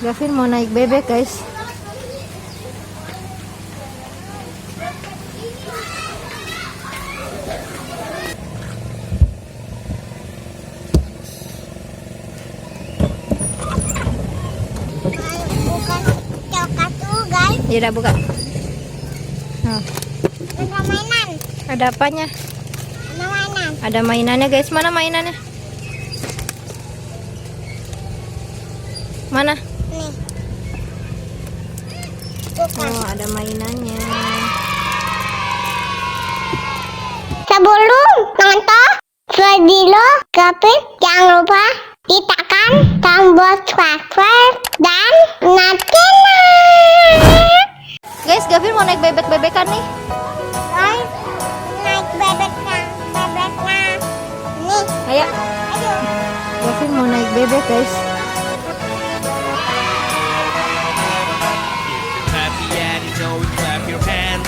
Gavin mau naik bebek, guys. Bukan coklat tuh, guys. Ya udah buka. Nah, Ada mainan. ada apanya? Ada mainan. Ada mainannya, guys. Mana mainannya? Mana? Nih. Bukan. Oh, ada mainannya. Sebelum nonton video Gavin, jangan lupa tekan tombol subscribe dan nyalakan. Guys, Gavin mau naik bebek-bebekan nih. Guys, naik bebeknya. Nih, Ayo. ayo. Gavin mau naik bebek, guys. Happy and you know it, clap your hands.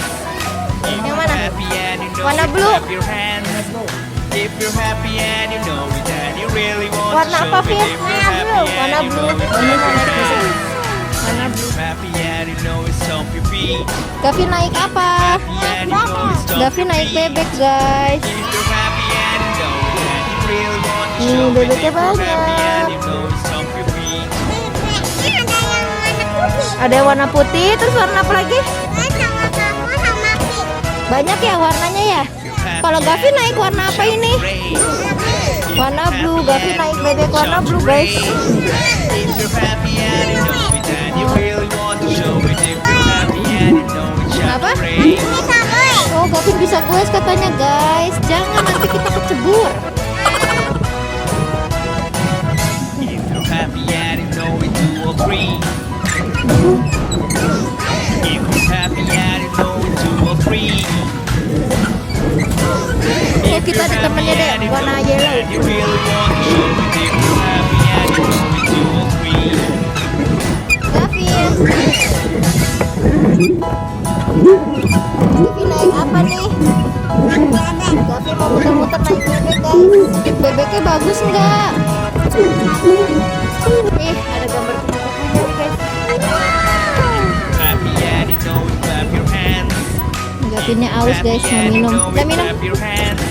If Yang you're mana? happy and you know Warna it, blue. clap your hands. If you're happy and you know it, and you really want Warna to apa, show it. Vin? If you're happy Warna and you blue. know it, Ini clap mau your naik bebek. hands. Warna If blue. you're happy and you know it, stomp your feet. Gavin naik apa? Happy and you know it, stomp Gavin your naik feet. bebek, guys. If you're happy and you know it, and you really want to Nih, show it. If bebeknya you're happy banyak. and you know it, stomp your feet. Bebeknya ada yang warna putih. Ada yang warna putih, terus warna apa lagi? Sama kamu sama pink. Banyak ya warnanya ya. Kalau Gavin naik warna apa ini? Warna blue. Gavin naik bebek warna blue, guys. If you're happy and you know it, and you really want to show it. If you're happy and you know it, shout Apa? hooray. Ini sama. Oh, Gavin bisa goes katanya, guys. Jangan, nanti kita kecebur. If you're happy and you know it, 2 or 3. If you're happy and you know it, 2 or 3. Oh, kita ada temennya deh, warna yellow. And you really want to show it. If you're happy and you know it, 2 or 3. Gavin. Gavin naik apa nih? Gavin mau muter-muter naik bebek, guys. Bebeknya bagus nggak? Nih, ada gambar kupu-kupunya nih, guys. Happy and you know it, clap your hands. Gavinnya aus, guys, mau minum. Udah minum? Clap your hands.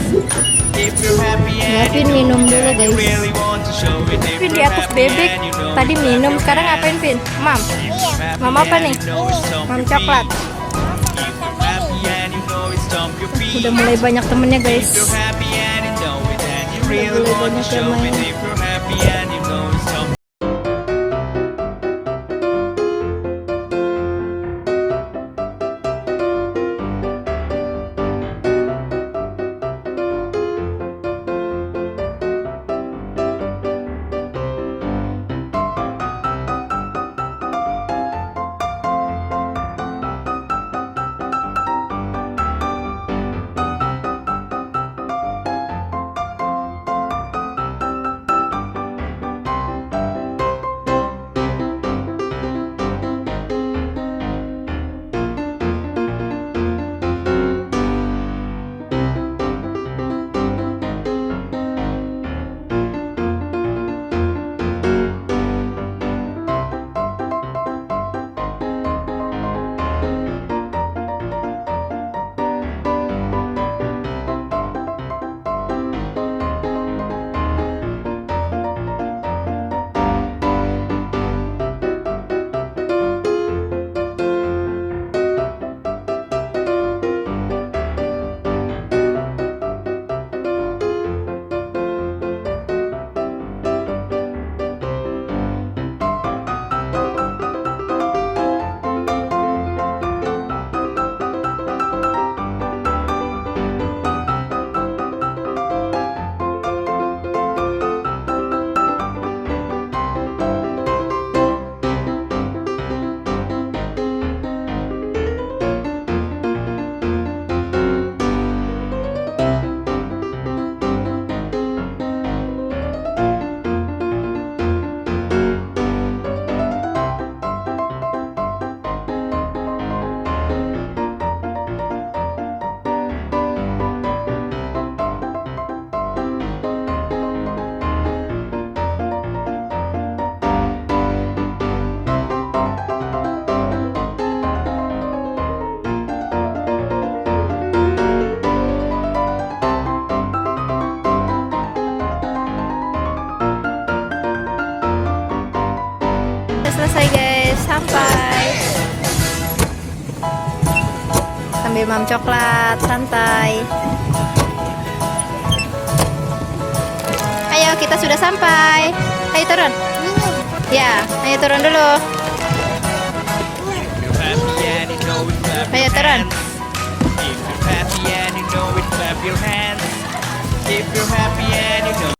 If you're happy and Gavin you know minum it, dulu, and you guys. really want to show it. If Vin di you're atas happy bebek. and you know Tadi it, minum, clap sekarang your ngapain, hands. Vin? Mam. Happy Mama apa and nih? you know it, stomp Mam your coklat. feet. If you're happy and you know it, stomp your feet. Udah mulai banyak temennya, If guys. you're happy and you know it, and you really mulai want to banyak yang show main. it. If you're happy and you know it, stomp. Bemam coklat, santai. Ayo, kita sudah sampai. Ayo turun. Ya, ayo turun dulu. If you're happy and you know it, clap Ayo your turun. hands. If you're happy and you know it, clap your hands. If you're happy and you know